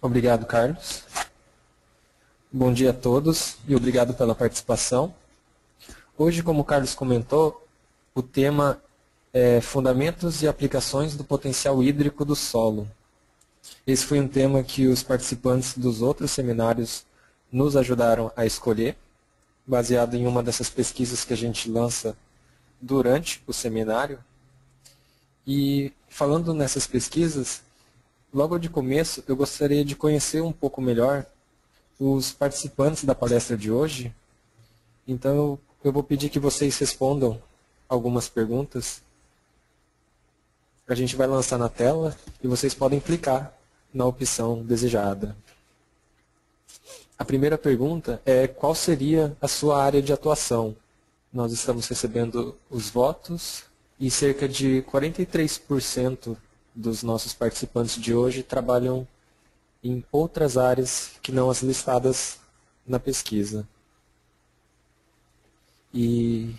Obrigado, Carlos. Bom dia a todos e obrigado pela participação. Hoje, como o Carlos comentou, o tema é Fundamentos e Aplicações do Potencial Hídrico do Solo. Esse foi um tema que os participantes dos outros seminários nos ajudaram a escolher, baseado em uma dessas pesquisas que a gente lança durante o seminário. E falando nessas pesquisas, logo de começo eu gostaria de conhecer um pouco melhor os participantes da palestra de hoje. Então eu vou pedir que vocês respondam algumas perguntas. A gente vai lançar na tela e vocês podem clicar na opção desejada. A primeira pergunta é: qual seria a sua área de atuação? Nós estamos recebendo os votos e cerca de 43% dos nossos participantes de hoje trabalham em outras áreas que não as listadas na pesquisa. E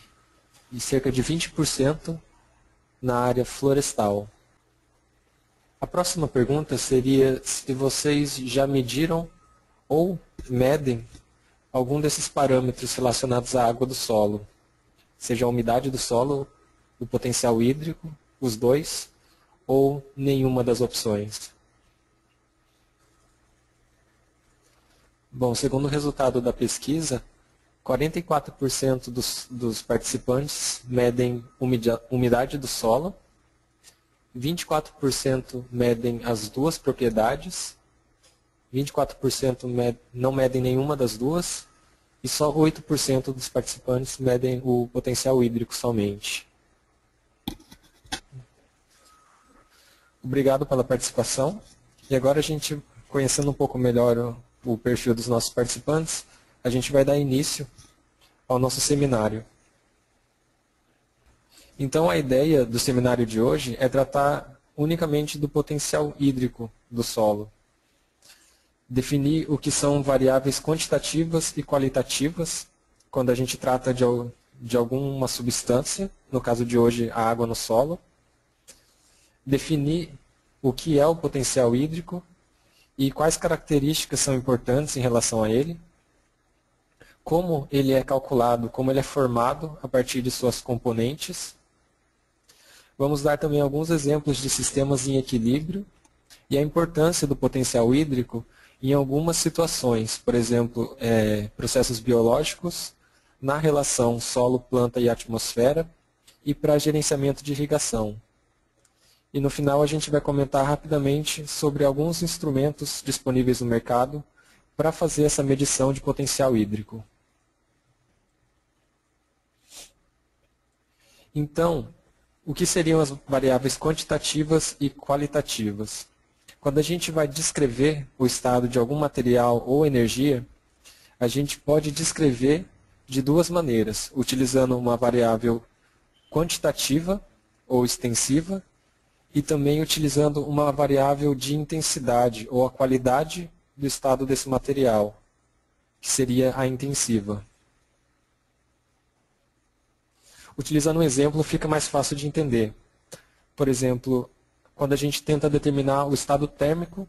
cerca de 20% na área florestal. A próxima pergunta seria se vocês já mediram ou medem algum desses parâmetros relacionados à água do solo, seja a umidade do solo, o potencial hídrico, os dois, ou nenhuma das opções. Bom, segundo o resultado da pesquisa, 44% dos participantes medem umidade do solo, 24% medem as duas propriedades, 24% não medem nenhuma das duas, e só 8% dos participantes medem o potencial hídrico somente. Obrigado pela participação. E agora a gente, conhecendo um pouco melhor o perfil dos nossos participantes, a gente vai dar início ao nosso seminário. Então a ideia do seminário de hoje é tratar unicamente do potencial hídrico do solo. Definir o que são variáveis quantitativas e qualitativas, quando a gente trata de alguma substância, no caso de hoje a água no solo. Definir o que é o potencial hídrico e quais características são importantes em relação a ele, como ele é calculado, como ele é formado a partir de suas componentes. Vamos dar também alguns exemplos de sistemas em equilíbrio e a importância do potencial hídrico em algumas situações, por exemplo, processos biológicos, na relação solo, planta e atmosfera, e para gerenciamento de irrigação. E no final a gente vai comentar rapidamente sobre alguns instrumentos disponíveis no mercado para fazer essa medição de potencial hídrico. Então, o que seriam as variáveis quantitativas e qualitativas? Quando a gente vai descrever o estado de algum material ou energia, a gente pode descrever de duas maneiras, utilizando uma variável quantitativa ou extensiva e também utilizando uma variável de intensidade ou a qualidade do estado desse material, que seria a intensiva. Utilizando um exemplo fica mais fácil de entender. Por exemplo, quando a gente tenta determinar o estado térmico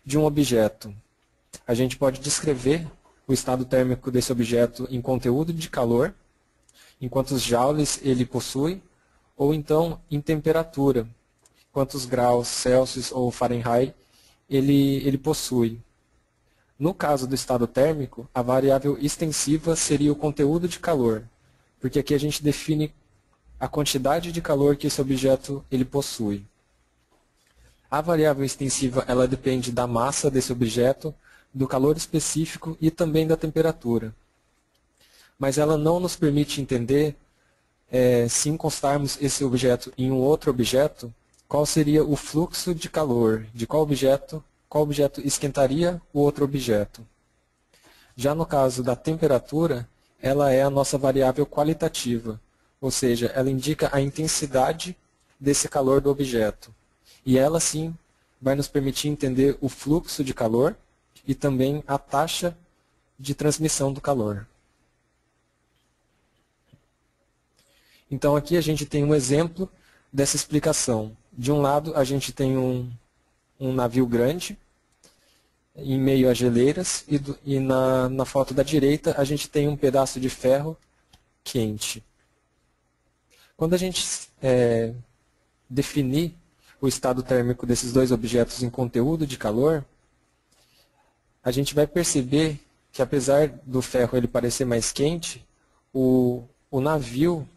de um objeto, a gente pode descrever o estado térmico desse objeto em conteúdo de calor, em quantos joules ele possui, ou então em temperatura, quantos graus Celsius ou Fahrenheit ele possui. No caso do estado térmico, a variável extensiva seria o conteúdo de calor, porque aqui a gente define a quantidade de calor que esse objeto ele possui. A variável extensiva ela depende da massa desse objeto, do calor específico e também da temperatura. Mas ela não nos permite entender, se encostarmos esse objeto em um outro objeto, qual seria o fluxo de calor de qual objeto esquentaria o outro objeto. Já no caso da temperatura, ela é a nossa variável qualitativa, ou seja, ela indica a intensidade desse calor do objeto. E ela sim vai nos permitir entender o fluxo de calor e também a taxa de transmissão do calor. Então aqui a gente tem um exemplo dessa explicação. De um lado a gente tem um navio grande, em meio a geleiras, e na foto da direita a gente tem um pedaço de ferro quente. Quando a gente definir o estado térmico desses dois objetos em conteúdo de calor, a gente vai perceber que, apesar do ferro ele parecer mais quente, o navio,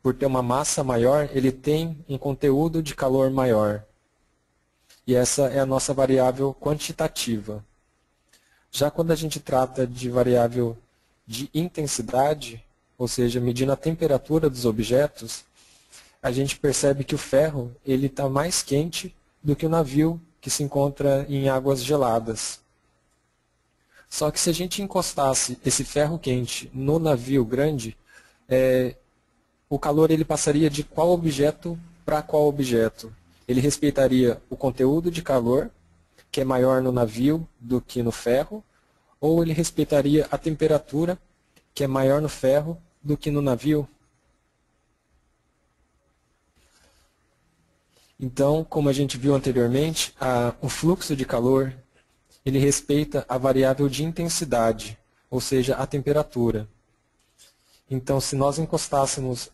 por ter uma massa maior, ele tem um conteúdo de calor maior. E essa é a nossa variável quantitativa. Já quando a gente trata de variável de intensidade, ou seja, medindo a temperatura dos objetos, a gente percebe que o ferro está mais quente do que o navio que se encontra em águas geladas. Só que se a gente encostasse esse ferro quente no navio grande, o calor ele passaria de qual objeto para qual objeto? Ele respeitaria o conteúdo de calor, que é maior no navio do que no ferro, ou ele respeitaria a temperatura, que é maior no ferro do que no navio? Então, como a gente viu anteriormente, o fluxo de calor ele respeita a variável de intensidade, ou seja, a temperatura. Então, se nós encostássemos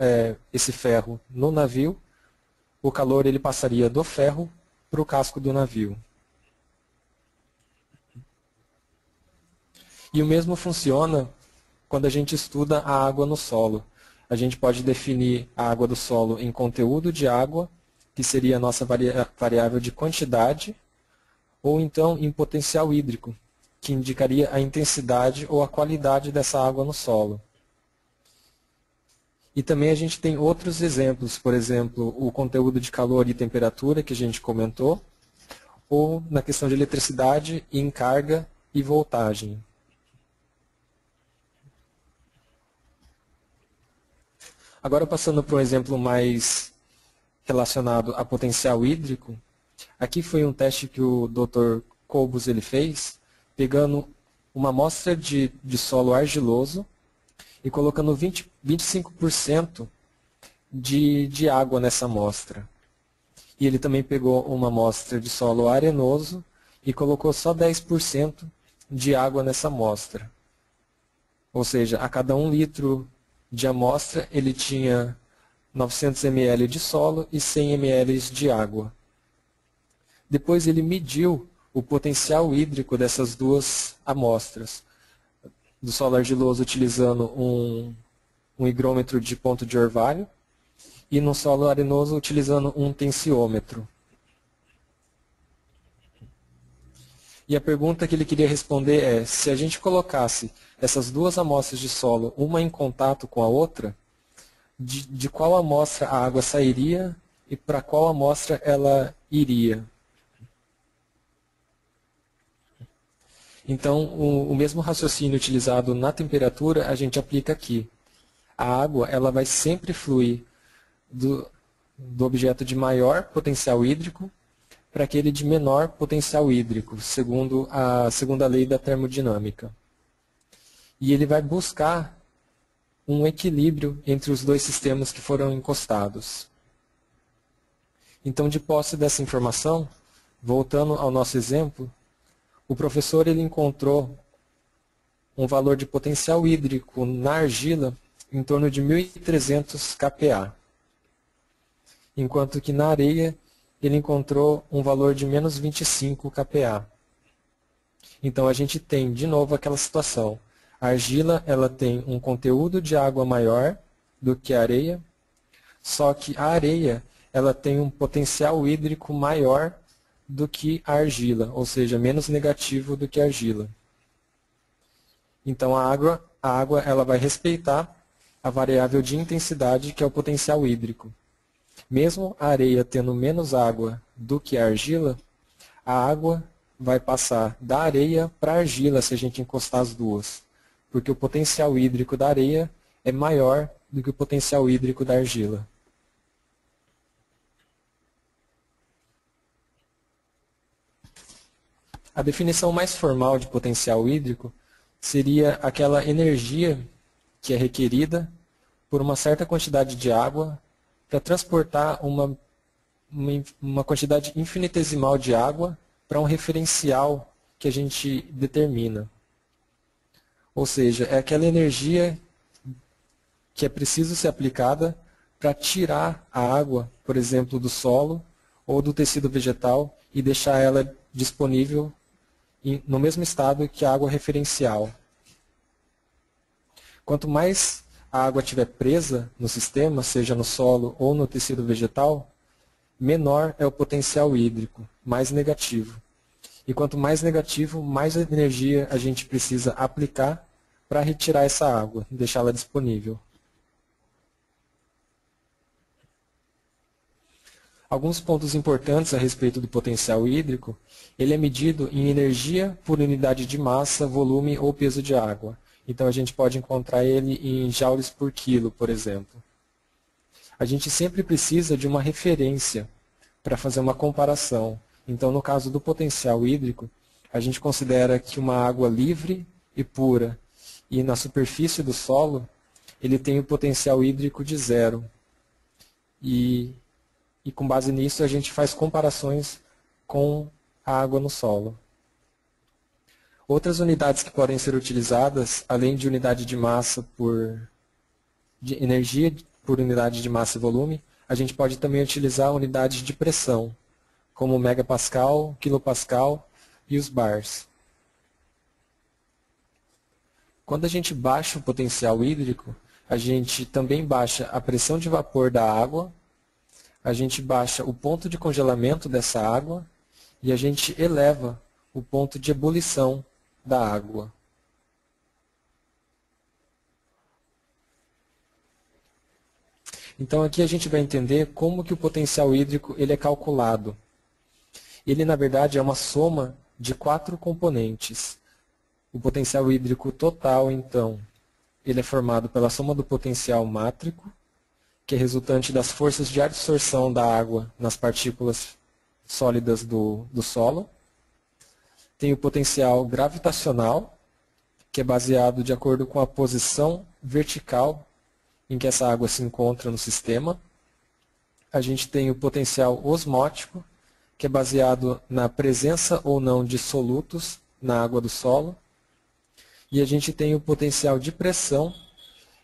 esse ferro no navio, o calor ele passaria do ferro para o casco do navio. E o mesmo funciona quando a gente estuda a água no solo. A gente pode definir a água do solo em conteúdo de água, que seria a nossa variável de quantidade, ou então em potencial hídrico, que indicaria a intensidade ou a qualidade dessa água no solo. E também a gente tem outros exemplos, por exemplo, o conteúdo de calor e temperatura, que a gente comentou, ou na questão de eletricidade em carga e voltagem. Agora, passando para um exemplo mais relacionado a potencial hídrico, aqui foi um teste que o Dr. Cobos ele fez, pegando uma amostra de solo argiloso e colocando 25% de água nessa amostra. E ele também pegou uma amostra de solo arenoso e colocou só 10% de água nessa amostra. Ou seja, a cada 1 litro de amostra ele tinha 900 ml de solo e 100 ml de água. Depois ele mediu o potencial hídrico dessas duas amostras. Do solo argiloso utilizando um higrômetro de ponto de orvalho e no solo arenoso utilizando um tensiômetro. E a pergunta que ele queria responder é, se a gente colocasse essas duas amostras de solo, uma em contato com a outra, de qual amostra a água sairia e para qual amostra ela iria? Então, o mesmo raciocínio utilizado na temperatura, a gente aplica aqui. A água ela vai sempre fluir do objeto de maior potencial hídrico para aquele de menor potencial hídrico, segundo a segunda lei da termodinâmica. E ele vai buscar um equilíbrio entre os dois sistemas que foram encostados. Então, de posse dessa informação, voltando ao nosso exemplo, o professor ele encontrou um valor de potencial hídrico na argila em torno de 1.300 kPa, enquanto que na areia ele encontrou um valor de menos 25 kPa. Então a gente tem de novo aquela situação. A argila ela tem um conteúdo de água maior do que a areia, só que a areia ela tem um potencial hídrico maior do que a argila, ou seja, menos negativo do que a argila. Então a água ela vai respeitar a variável de intensidade, que é o potencial hídrico. Mesmo a areia tendo menos água do que a argila, a água vai passar da areia para a argila se a gente encostar as duas, porque o potencial hídrico da areia é maior do que o potencial hídrico da argila. A definição mais formal de potencial hídrico seria aquela energia que é requerida por uma certa quantidade de água para transportar uma quantidade infinitesimal de água para um referencial que a gente determina. Ou seja, é aquela energia que é preciso ser aplicada para tirar a água, por exemplo, do solo ou do tecido vegetal e deixar ela disponível no mesmo estado que a água referencial. Quanto mais a água estiver presa no sistema, seja no solo ou no tecido vegetal, menor é o potencial hídrico, mais negativo. E quanto mais negativo, mais energia a gente precisa aplicar para retirar essa água, deixá-la disponível. Alguns pontos importantes a respeito do potencial hídrico: ele é medido em energia por unidade de massa, volume ou peso de água. Então a gente pode encontrar ele em joules por quilo, por exemplo. A gente sempre precisa de uma referência para fazer uma comparação. Então, no caso do potencial hídrico, a gente considera que uma água livre e pura e na superfície do solo, ele tem o potencial hídrico de 0. E com base nisso a gente faz comparações com a água no solo. Outras unidades que podem ser utilizadas, além de unidade de massa de energia por unidade de massa e volume, a gente pode também utilizar unidades de pressão, como megapascal, quilopascal e os bars. Quando a gente baixa o potencial hídrico, a gente também baixa a pressão de vapor da água, a gente baixa o ponto de congelamento dessa água e a gente eleva o ponto de ebulição da água. Então aqui a gente vai entender como que o potencial hídrico ele é calculado. Ele, na verdade, é uma soma de 4 componentes. O potencial hídrico total, então, ele é formado pela soma do potencial mátrico, que é resultante das forças de absorção da água nas partículas sólidas do solo. Tem o potencial gravitacional, que é baseado de acordo com a posição vertical em que essa água se encontra no sistema. A gente tem o potencial osmótico, que é baseado na presença ou não de solutos na água do solo. E a gente tem o potencial de pressão,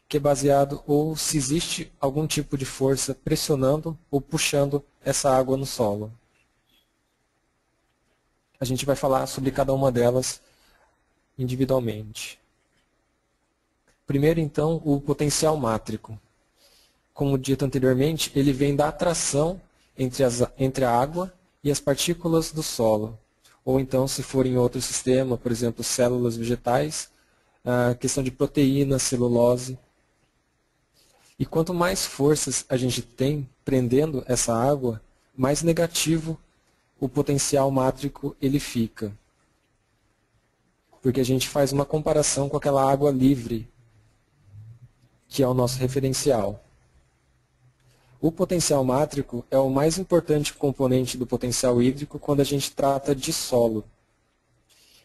que é baseado ou se existe algum tipo de força pressionando ou puxando essa água no solo. A gente vai falar sobre cada uma delas individualmente. Primeiro, então, o potencial mátrico. Como dito anteriormente, ele vem da atração entre a água e as partículas do solo. Ou então, se for em outro sistema, por exemplo, células vegetais, a questão de proteína, celulose. E quanto mais forças a gente tem prendendo essa água, mais negativo o potencial mátrico ele fica. Porque a gente faz uma comparação com aquela água livre, que é o nosso referencial. O potencial mátrico é o mais importante componente do potencial hídrico quando a gente trata de solo.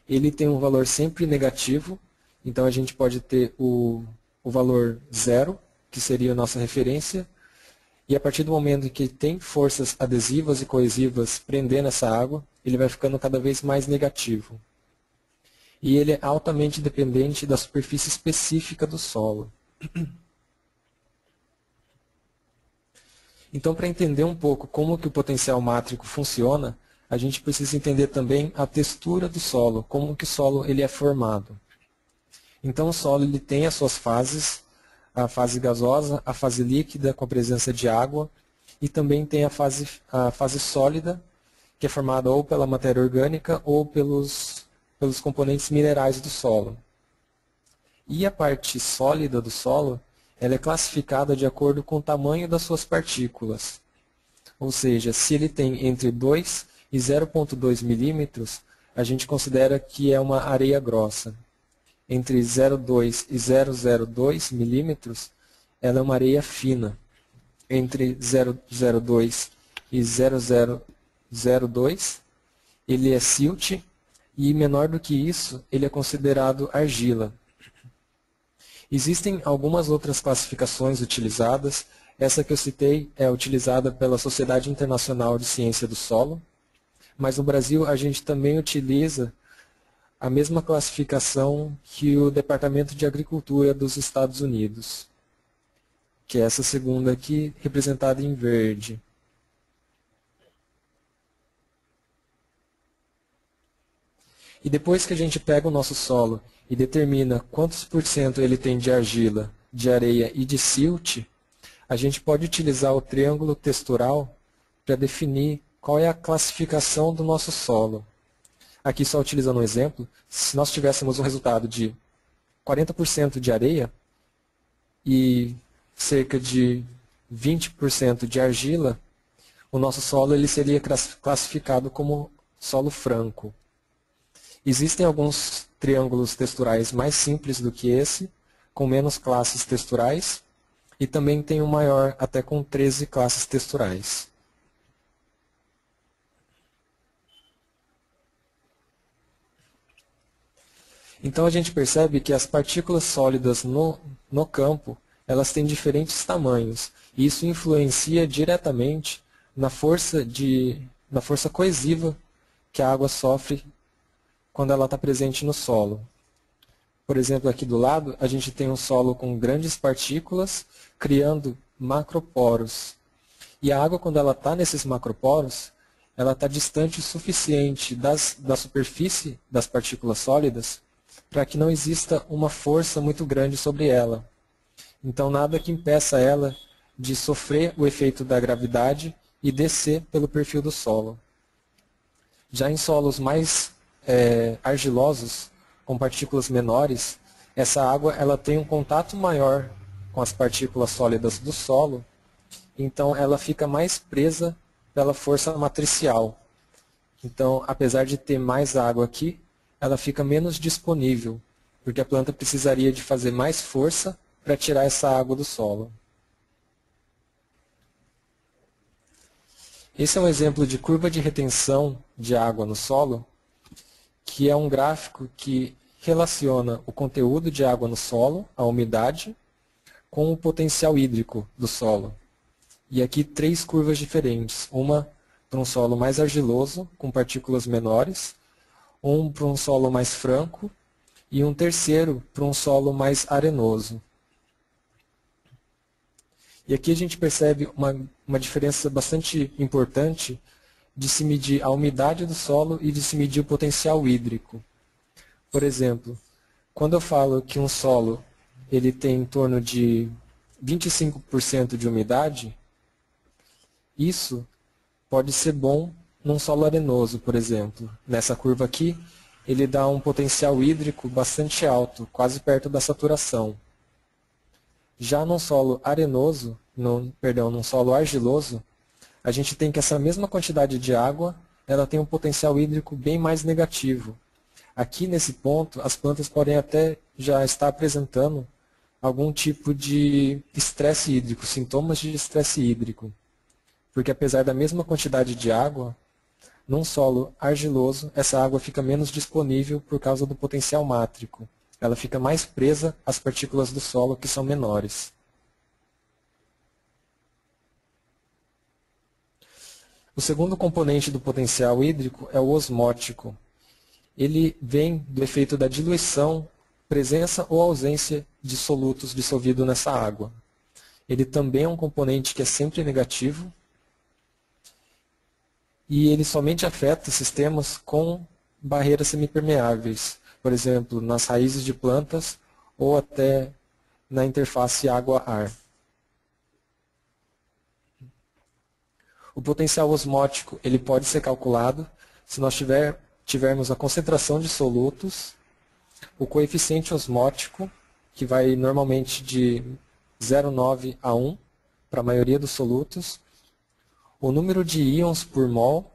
Ele tem um valor sempre negativo, então a gente pode ter o valor 0, que seria a nossa referência, e a partir do momento em que tem forças adesivas e coesivas prendendo essa água, ele vai ficando cada vez mais negativo. E ele é altamente dependente da superfície específica do solo. Então, para entender um pouco como que o potencial mátrico funciona, a gente precisa entender também a textura do solo, como que o solo ele é formado. Então, o solo ele tem as suas fases, a fase gasosa, a fase líquida com a presença de água, e também tem a fase sólida, que é formada ou pela matéria orgânica ou pelos componentes minerais do solo. E a parte sólida do solo, ela é classificada de acordo com o tamanho das suas partículas. Ou seja, se ele tem entre 2 e 0,2 milímetros, a gente considera que é uma areia grossa. Entre 0,2 e 0,02 milímetros, ela é uma areia fina. Entre 0,02 e 0,002, ele é silt, e menor do que isso, ele é considerado argila. Existem algumas outras classificações utilizadas. Essa que eu citei é utilizada pela Sociedade Internacional de Ciência do Solo, mas no Brasil a gente também utiliza a mesma classificação que o Departamento de Agricultura dos Estados Unidos, que é essa segunda aqui, representada em verde. E depois que a gente pega o nosso solo e determina quantos por cento ele tem de argila, de areia e de silt, a gente pode utilizar o triângulo textural para definir qual é a classificação do nosso solo. Aqui só utilizando um exemplo, se nós tivéssemos um resultado de 40% de areia e cerca de 20% de argila, o nosso solo ele seria classificado como solo franco. Existem alguns triângulos texturais mais simples do que esse, com menos classes texturais, e também tem um maior, até com 13 classes texturais. Então a gente percebe que as partículas sólidas no campo, elas têm diferentes tamanhos, e isso influencia diretamente na força coesiva que a água sofre quando ela está presente no solo. Por exemplo, aqui do lado, a gente tem um solo com grandes partículas criando macroporos. E a água, quando ela está nesses macroporos, ela está distante o suficiente da superfície das partículas sólidas para que não exista uma força muito grande sobre ela. Então, nada que impeça ela de sofrer o efeito da gravidade e descer pelo perfil do solo. Já em solos mais argilosos, com partículas menores, essa água ela tem um contato maior com as partículas sólidas do solo, então ela fica mais presa pela força matricial. Então, apesar de ter mais água aqui, ela fica menos disponível, porque a planta precisaria de fazer mais força para tirar essa água do solo. Esse é um exemplo de curva de retenção de água no solo, que é um gráfico que relaciona o conteúdo de água no solo, a umidade, com o potencial hídrico do solo. E aqui 3 curvas diferentes, uma para um solo mais argiloso, com partículas menores, um para um solo mais franco e um terceiro para um solo mais arenoso. E aqui a gente percebe uma diferença bastante importante de se medir a umidade do solo e de se medir o potencial hídrico. Por exemplo, quando eu falo que um solo ele tem em torno de 25% de umidade, isso pode ser bom num solo arenoso, por exemplo. Nessa curva aqui, ele dá um potencial hídrico bastante alto, quase perto da saturação. Já num solo arenoso, num solo argiloso, a gente tem que essa mesma quantidade de água, ela tem um potencial hídrico bem mais negativo. Aqui nesse ponto, as plantas podem até já estar apresentando algum tipo de estresse hídrico, sintomas de estresse hídrico. Porque apesar da mesma quantidade de água, num solo argiloso, essa água fica menos disponível por causa do potencial mátrico. Ela fica mais presa às partículas do solo que são menores. O segundo componente do potencial hídrico é o osmótico. Ele vem do efeito da diluição, presença ou ausência de solutos dissolvidos nessa água. Ele também é um componente que é sempre negativo e ele somente afeta sistemas com barreiras semipermeáveis, por exemplo, nas raízes de plantas ou até na interface água-ar. O potencial osmótico ele pode ser calculado se nós tivermos a concentração de solutos, o coeficiente osmótico, que vai normalmente de 0,9 a 1 para a maioria dos solutos, o número de íons por mol,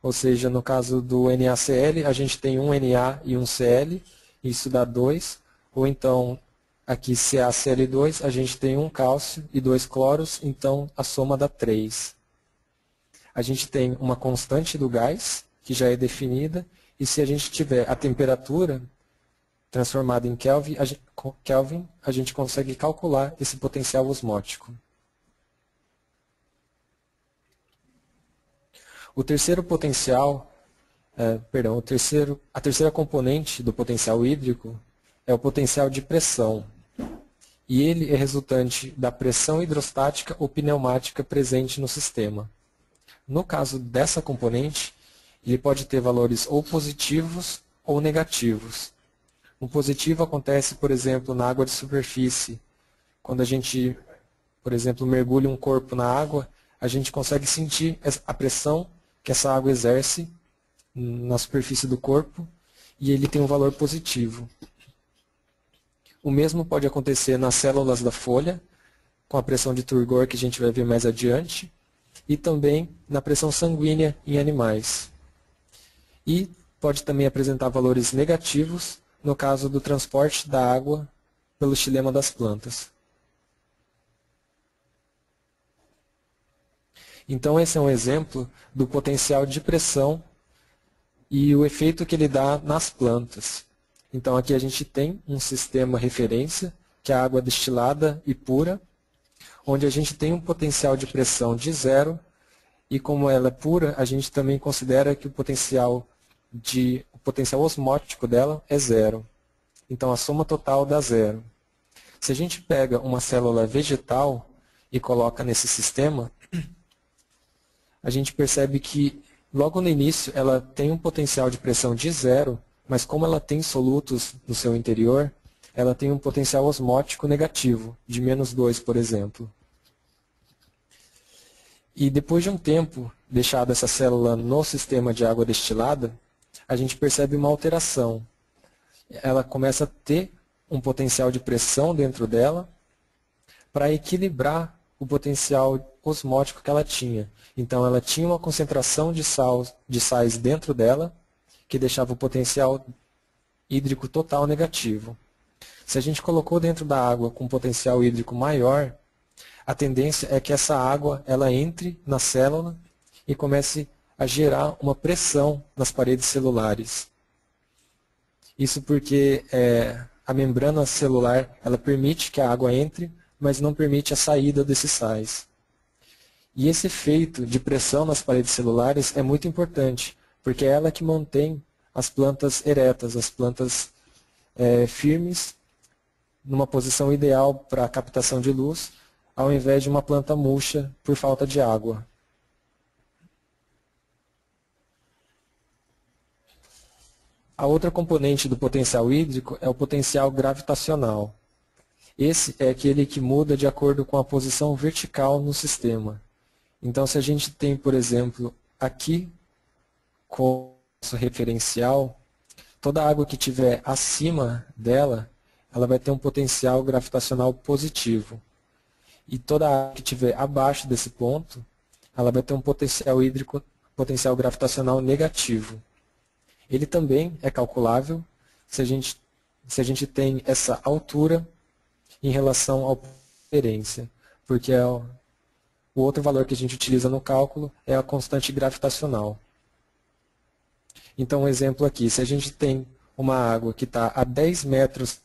ou seja, no caso do NaCl, a gente tem um Na e um Cl, isso dá 2, ou então aqui CaCl2, a gente tem um cálcio e 2 cloros, então a soma dá 3. A gente tem uma constante do gás, que já é definida, e se a gente tiver a temperatura transformada em Kelvin, a gente consegue calcular esse potencial osmótico. O terceiro potencial A terceira componente do potencial hídrico é o potencial de pressão. E ele é resultante da pressão hidrostática ou pneumática presente no sistema. No caso dessa componente, ele pode ter valores ou positivos ou negativos. O positivo acontece, por exemplo, na água de superfície. Quando a gente, por exemplo, mergulha um corpo na água, a gente consegue sentir a pressão que essa água exerce na superfície do corpo e ele tem um valor positivo. O mesmo pode acontecer nas células da folha, com a pressão de turgor que a gente vai ver mais adiante, e também na pressão sanguínea em animais. E pode também apresentar valores negativos no caso do transporte da água pelo xilema das plantas. Então esse é um exemplo do potencial de pressão e o efeito que ele dá nas plantas. Então aqui a gente tem um sistema referência, que é a água destilada e pura, onde a gente tem um potencial de pressão de 0, e como ela é pura, a gente também considera que o potencial osmótico dela é 0. Então a soma total dá 0. Se a gente pega uma célula vegetal e coloca nesse sistema, a gente percebe que logo no início ela tem um potencial de pressão de 0, mas como ela tem solutos no seu interior, ela tem um potencial osmótico negativo, de -2, por exemplo. E depois de um tempo, deixada essa célula no sistema de água destilada, a gente percebe uma alteração. Ela começa a ter um potencial de pressão dentro dela para equilibrar o potencial osmótico que ela tinha. Então ela tinha uma concentração de sais dentro dela, que deixava o potencial hídrico total negativo. Se a gente colocou dentro da água com potencial hídrico maior, a tendência é que essa água ela entre na célula e comece a gerar uma pressão nas paredes celulares. Isso porque a membrana celular ela permite que a água entre, mas não permite a saída desses sais. E esse efeito de pressão nas paredes celulares é muito importante, porque é ela que mantém as plantas eretas, as plantas firmes, numa posição ideal para a captação de luz, ao invés de uma planta murcha por falta de água. A outra componente do potencial hídrico é o potencial gravitacional. Esse é aquele que muda de acordo com a posição vertical no sistema. Então, se a gente tem, por exemplo, aqui, com o nosso referencial, toda a água que estiver acima dela, ela vai ter um potencial gravitacional positivo. E toda a água que estiver abaixo desse ponto, ela vai ter um potencial hídrico, potencial gravitacional negativo. Ele também é calculável se a gente tem essa altura em relação à referência, porque o outro valor que a gente utiliza no cálculo é a constante gravitacional. Então, um exemplo aqui, se a gente tem uma água que está a 10 metros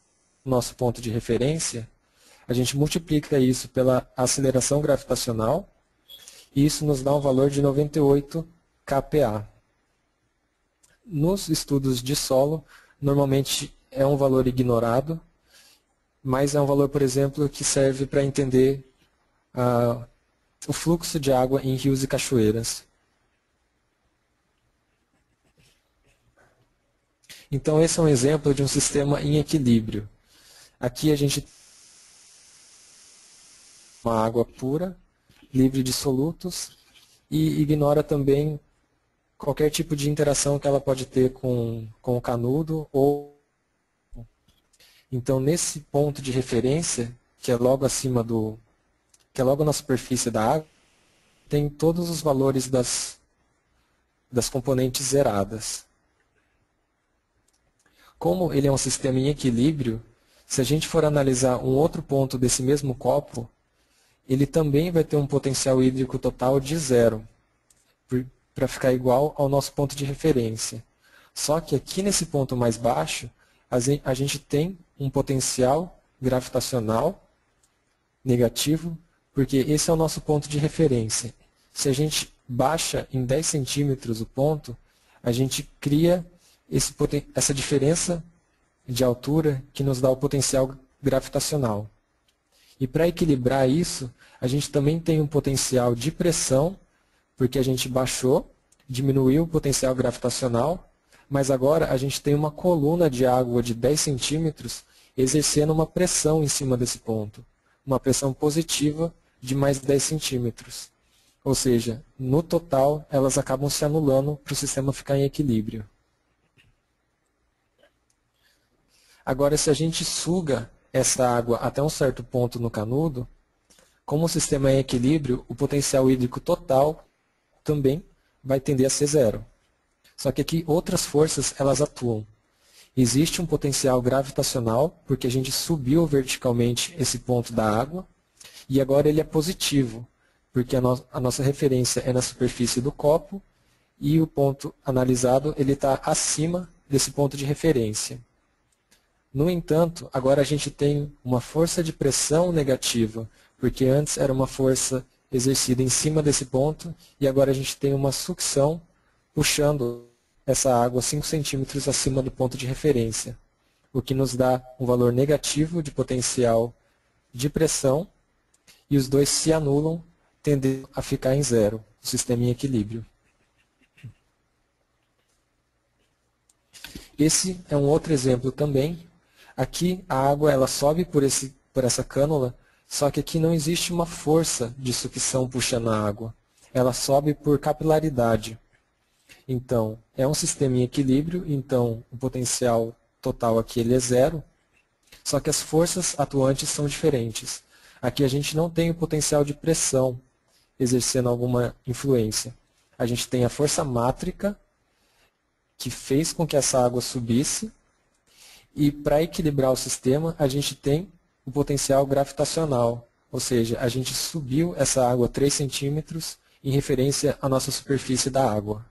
do nosso ponto de referência, a gente multiplica isso pela aceleração gravitacional, e isso nos dá um valor de 98 kPa. Nos estudos de solo, normalmente é um valor ignorado, mas é um valor, por exemplo, que serve para entender o fluxo de água em rios e cachoeiras. Então esse é um exemplo de um sistema em equilíbrio. Aqui a gente tem uma água pura, livre de solutos, e ignora também qualquer tipo de interação que ela pode ter com o canudo. Então nesse ponto de referência, que é logo acima que é logo na superfície da água, tem todos os valores das componentes zeradas. Como ele é um sistema em equilíbrio, se a gente for analisar um outro ponto desse mesmo copo, ele também vai ter um potencial hídrico total de 0, para ficar igual ao nosso ponto de referência. Só que aqui nesse ponto mais baixo, a gente tem um potencial gravitacional negativo, porque esse é o nosso ponto de referência. Se a gente baixa em 10 centímetros o ponto, a gente cria essa diferença de altura que nos dá o potencial gravitacional. E para equilibrar isso, a gente também tem um potencial de pressão, porque a gente baixou, diminuiu o potencial gravitacional, mas agora a gente tem uma coluna de água de 10 centímetros exercendo uma pressão em cima desse ponto, uma pressão positiva de mais 10 centímetros. Ou seja, no total, elas acabam se anulando para o sistema ficar em equilíbrio. Agora, se a gente suga essa água até um certo ponto no canudo, como o sistema é em equilíbrio, o potencial hídrico total também vai tender a ser zero. Só que aqui outras forças elas atuam. Existe um potencial gravitacional, porque a gente subiu verticalmente esse ponto da água, e agora ele é positivo, porque a nossa referência é na superfície do copo, e o ponto analisado ele está acima desse ponto de referência. No entanto, agora a gente tem uma força de pressão negativa, porque antes era uma força exercida em cima desse ponto, e agora a gente tem uma sucção puxando essa água 5 centímetros acima do ponto de referência, o que nos dá um valor negativo de potencial de pressão, e os dois se anulam, tendendo a ficar em zero, o sistema em equilíbrio. Esse é um outro exemplo também. Aqui a água ela sobe por essa cânula, só que aqui não existe uma força de sucção puxando a água. Ela sobe por capilaridade. Então, é um sistema em equilíbrio, então o potencial total aqui ele é zero, só que as forças atuantes são diferentes. Aqui a gente não tem o potencial de pressão exercendo alguma influência. A gente tem a força mátrica, que fez com que essa água subisse, e para equilibrar o sistema, a gente tem o potencial gravitacional, ou seja, a gente subiu essa água 3 centímetros em referência à nossa superfície da água.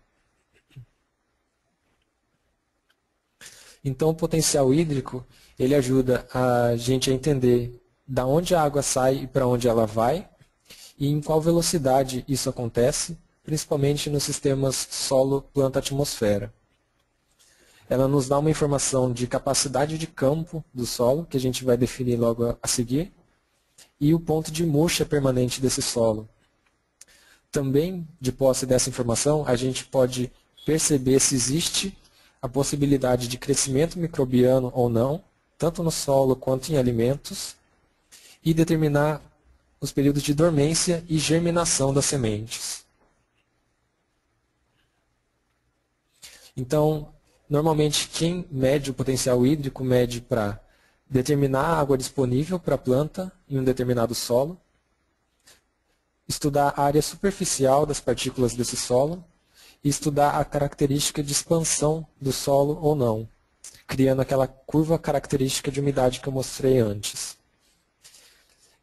Então, o potencial hídrico ele ajuda a gente a entender da onde a água sai e para onde ela vai, e em qual velocidade isso acontece, principalmente nos sistemas solo, planta, atmosfera. Ela nos dá uma informação de capacidade de campo do solo, que a gente vai definir logo a seguir, e o ponto de murcha permanente desse solo. Também, de posse dessa informação, a gente pode perceber se existe a possibilidade de crescimento microbiano ou não, tanto no solo quanto em alimentos, e determinar os períodos de dormência e germinação das sementes. Então, normalmente quem mede o potencial hídrico mede para determinar a água disponível para a planta em um determinado solo, estudar a área superficial das partículas desse solo, e estudar a característica de expansão do solo ou não, criando aquela curva característica de umidade que eu mostrei antes.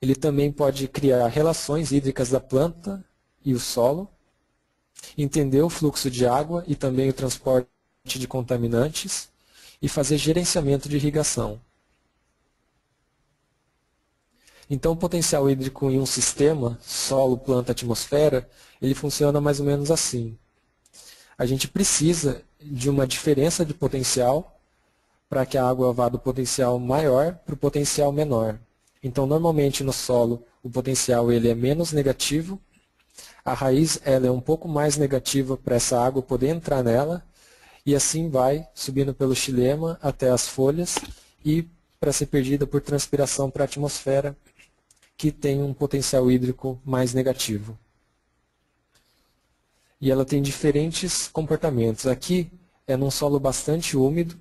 Ele também pode criar relações hídricas da planta e o solo, entender o fluxo de água e também o transporte de contaminantes e fazer gerenciamento de irrigação. Então, o potencial hídrico em um sistema, solo, planta, atmosfera, ele funciona mais ou menos assim. A gente precisa de uma diferença de potencial para que a água vá do potencial maior para o potencial menor. Então, normalmente no solo, o potencial ele é menos negativo, a raiz ela é um pouco mais negativa para essa água poder entrar nela, e assim vai subindo pelo xilema até as folhas e para ser perdida por transpiração para a atmosfera, que tem um potencial hídrico mais negativo. E ela tem diferentes comportamentos. Aqui é num solo bastante úmido,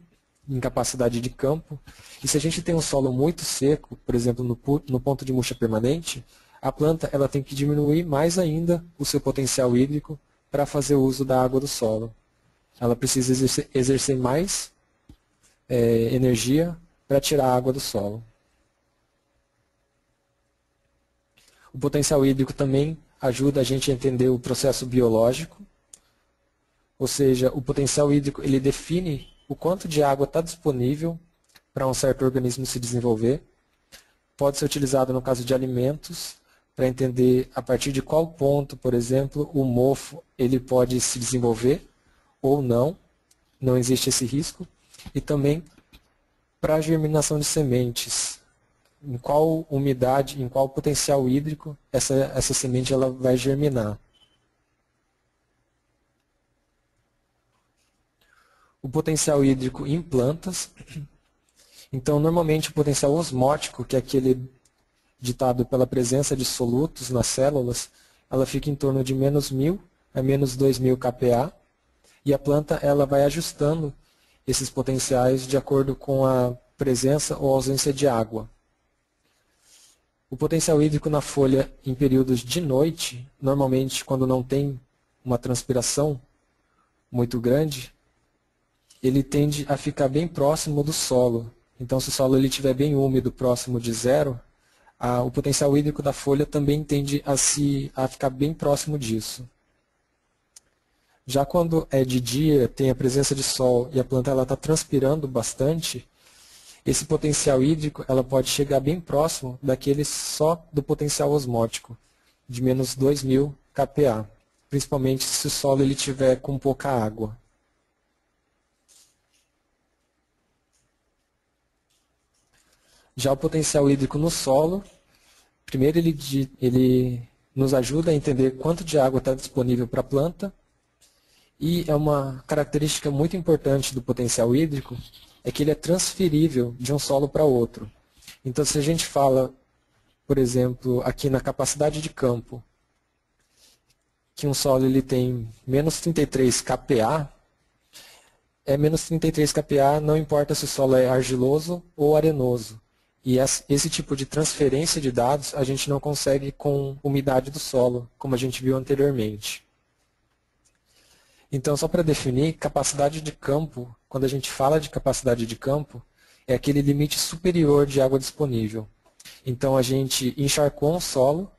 em capacidade de campo, e se a gente tem um solo muito seco, por exemplo, no ponto de murcha permanente, a planta ela tem que diminuir mais ainda o seu potencial hídrico para fazer uso da água do solo. Ela precisa exercer mais energia para tirar a água do solo. O potencial hídrico também ajuda a gente a entender o processo biológico, ou seja, o potencial hídrico ele define o quanto de água está disponível para um certo organismo se desenvolver. Pode ser utilizado no caso de alimentos, para entender a partir de qual ponto, por exemplo, o mofo ele pode se desenvolver, ou não, não existe esse risco. E também para a germinação de sementes, em qual umidade, em qual potencial hídrico essa semente ela vai germinar. O potencial hídrico em plantas. Então, normalmente o potencial osmótico, que é aquele ditado pela presença de solutos nas células, ela fica em torno de menos 1.000 a menos 2.000 kPa, e a planta ela vai ajustando esses potenciais de acordo com a presença ou ausência de água. O potencial hídrico na folha em períodos de noite, normalmente quando não tem uma transpiração muito grande, ele tende a ficar bem próximo do solo. Então, se o solo estiver bem úmido, próximo de zero, o potencial hídrico da folha também tende a ficar bem próximo disso. Já quando é de dia, tem a presença de sol e a planta está transpirando bastante, esse potencial hídrico ela pode chegar bem próximo daquele só do potencial osmótico, de menos 2.000 kPa, principalmente se o solo ele tiver com pouca água. Já o potencial hídrico no solo, primeiro ele nos ajuda a entender quanto de água está disponível para a planta, e é uma característica muito importante do potencial hídrico, é que ele é transferível de um solo para outro. Então, se a gente fala, por exemplo, aqui na capacidade de campo, que um solo ele tem menos 33 kPa, é menos 33 kPa, não importa se o solo é argiloso ou arenoso. E esse tipo de transferência de dados a gente não consegue com umidade do solo, como a gente viu anteriormente. Então, só para definir, capacidade de campo, quando a gente fala de capacidade de campo, é aquele limite superior de água disponível. Então, a gente encharcou um solo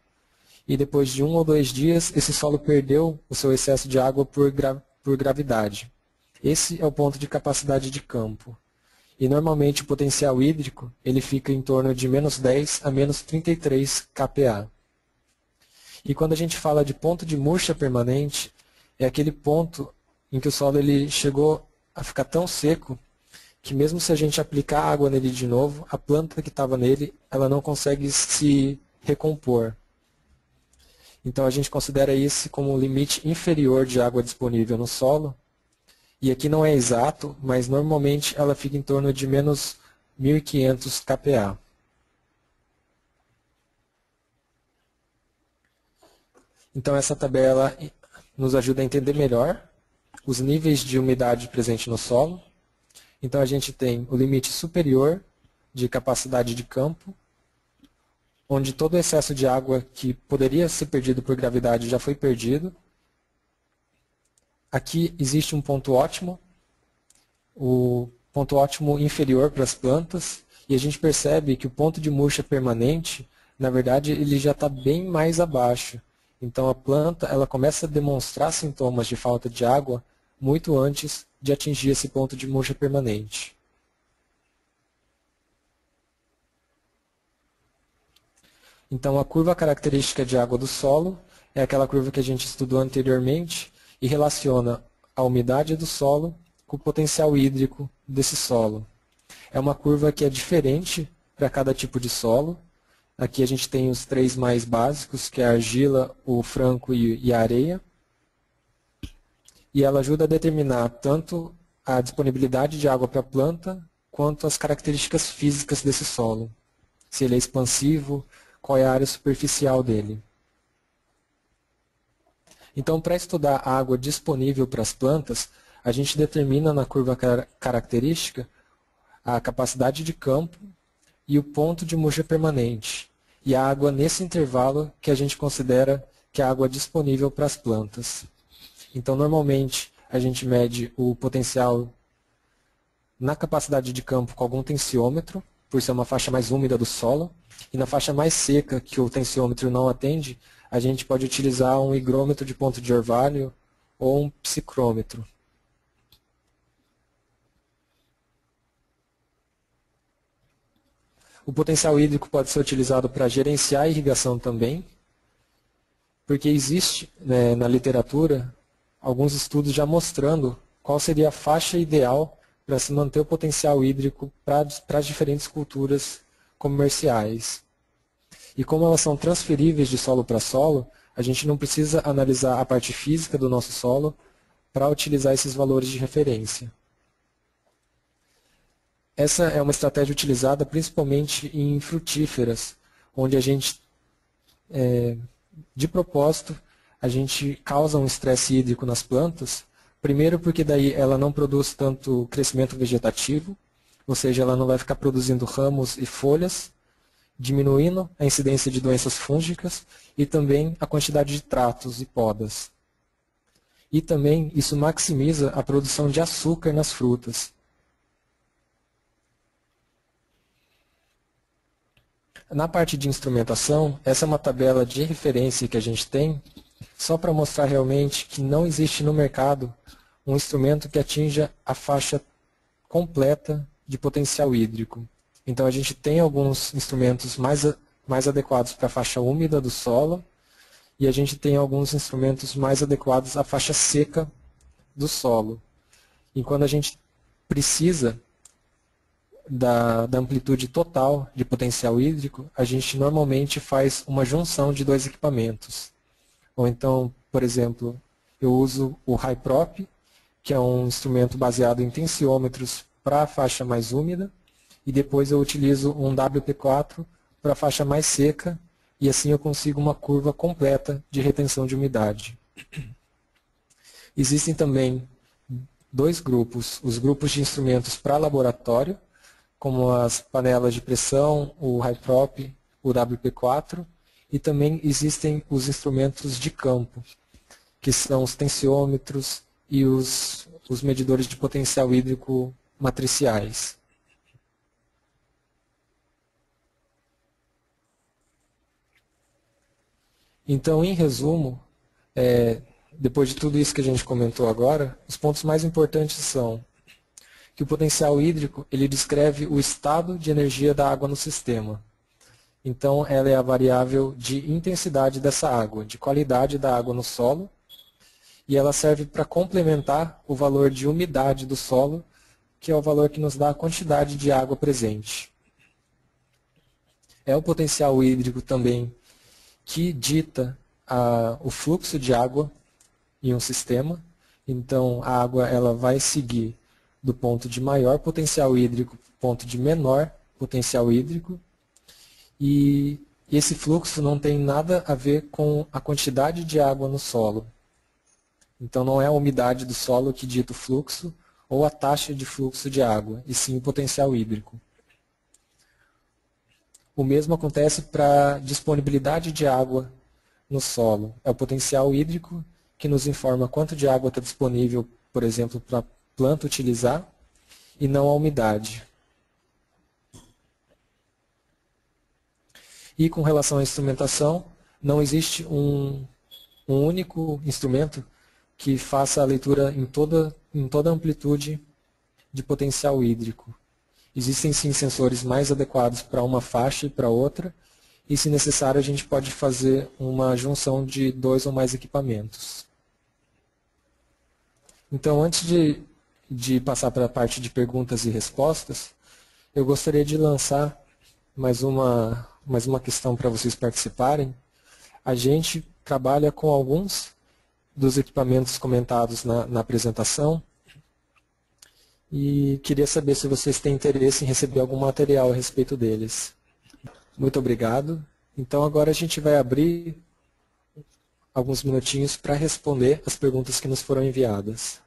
e depois de 1 ou 2 dias, esse solo perdeu o seu excesso de água por gravidade. Esse é o ponto de capacidade de campo. E normalmente o potencial hídrico ele fica em torno de menos 10 a menos 33 kPa. E quando a gente fala de ponto de murcha permanente, é aquele ponto em que o solo ele chegou a ficar tão seco que mesmo se a gente aplicar água nele de novo, a planta que estava nele ela não consegue se recompor. Então a gente considera isso como o limite inferior de água disponível no solo. E aqui não é exato, mas normalmente ela fica em torno de menos 1.500 kPa. Então essa tabela nos ajuda a entender melhor os níveis de umidade presente no solo. Então a gente tem o limite superior de capacidade de campo, onde todo o excesso de água que poderia ser perdido por gravidade já foi perdido. Aqui existe um ponto ótimo, o ponto ótimo inferior para as plantas, e a gente percebe que o ponto de murcha permanente, na verdade, ele já está bem mais abaixo. Então a planta ela começa a demonstrar sintomas de falta de água muito antes de atingir esse ponto de murcha permanente. Então a curva característica de água do solo é aquela curva que a gente estudou anteriormente e relaciona a umidade do solo com o potencial hídrico desse solo. É uma curva que é diferente para cada tipo de solo. Aqui a gente tem os 3 mais básicos, que é a argila, o franco e a areia. E ela ajuda a determinar tanto a disponibilidade de água para a planta, quanto as características físicas desse solo. Se ele é expansivo, qual é a área superficial dele. Então, para estudar a água disponível para as plantas, a gente determina na curva característica a capacidade de campo e o ponto de murcha permanente, e a água nesse intervalo que a gente considera que é a água disponível para as plantas. Então, normalmente, a gente mede o potencial na capacidade de campo com algum tensiômetro, por ser uma faixa mais úmida do solo, e na faixa mais seca, que o tensiômetro não atende, a gente pode utilizar um higrômetro de ponto de orvalho ou um psicrômetro. O potencial hídrico pode ser utilizado para gerenciar a irrigação também, porque existe, né, na literatura alguns estudos já mostrando qual seria a faixa ideal para se manter o potencial hídrico para as diferentes culturas comerciais. E como elas são transferíveis de solo para solo, a gente não precisa analisar a parte física do nosso solo para utilizar esses valores de referência. Essa é uma estratégia utilizada principalmente em frutíferas, onde a gente, de propósito, a gente causa um estresse hídrico nas plantas, primeiro porque daí ela não produz tanto crescimento vegetativo, ou seja, ela não vai ficar produzindo ramos e folhas, diminuindo a incidência de doenças fúngicas e também a quantidade de tratos e podas. E também isso maximiza a produção de açúcar nas frutas. Na parte de instrumentação, essa é uma tabela de referência que a gente tem, só para mostrar realmente que não existe no mercado um instrumento que atinja a faixa completa de potencial hídrico. Então a gente tem alguns instrumentos mais adequados para a faixa úmida do solo e a gente tem alguns instrumentos mais adequados à faixa seca do solo. E quando a gente precisa da amplitude total de potencial hídrico, a gente normalmente faz uma junção de dois equipamentos. Ou então, por exemplo, eu uso o Hyprop, que é um instrumento baseado em tensiômetros para a faixa mais úmida, e depois eu utilizo um WP4 para a faixa mais seca, e assim eu consigo uma curva completa de retenção de umidade. Existem também dois grupos, os grupos de instrumentos para laboratório, como as panelas de pressão, o Hyprop, o WP4, e também existem os instrumentos de campo, que são os tensiômetros e os medidores de potencial hídrico matriciais. Então, em resumo, depois de tudo isso que a gente comentou agora, os pontos mais importantes são que o potencial hídrico ele descreve o estado de energia da água no sistema. Então, ela é a variável de intensidade dessa água, de qualidade da água no solo, e ela serve para complementar o valor de umidade do solo, que é o valor que nos dá a quantidade de água presente. É o potencial hídrico também que dita o fluxo de água em um sistema. Então, a água ela vai seguir do ponto de maior potencial hídrico para o ponto de menor potencial hídrico. E esse fluxo não tem nada a ver com a quantidade de água no solo. Então, não é a umidade do solo que dita o fluxo ou a taxa de fluxo de água, e sim o potencial hídrico. O mesmo acontece para a disponibilidade de água no solo. É o potencial hídrico que nos informa quanto de água está disponível, por exemplo, para a planta utilizar, e não a umidade. E com relação à instrumentação, não existe um único instrumento que faça a leitura em toda a amplitude de potencial hídrico. Existem sim sensores mais adequados para uma faixa e para outra, e se necessário a gente pode fazer uma junção de dois ou mais equipamentos. Então, antes de passar para a parte de perguntas e respostas, eu gostaria de lançar mais uma questão para vocês participarem. A gente trabalha com alguns dos equipamentos comentados na apresentação e queria saber se vocês têm interesse em receber algum material a respeito deles. Muito obrigado. Então agora a gente vai abrir alguns minutinhos para responder as perguntas que nos foram enviadas.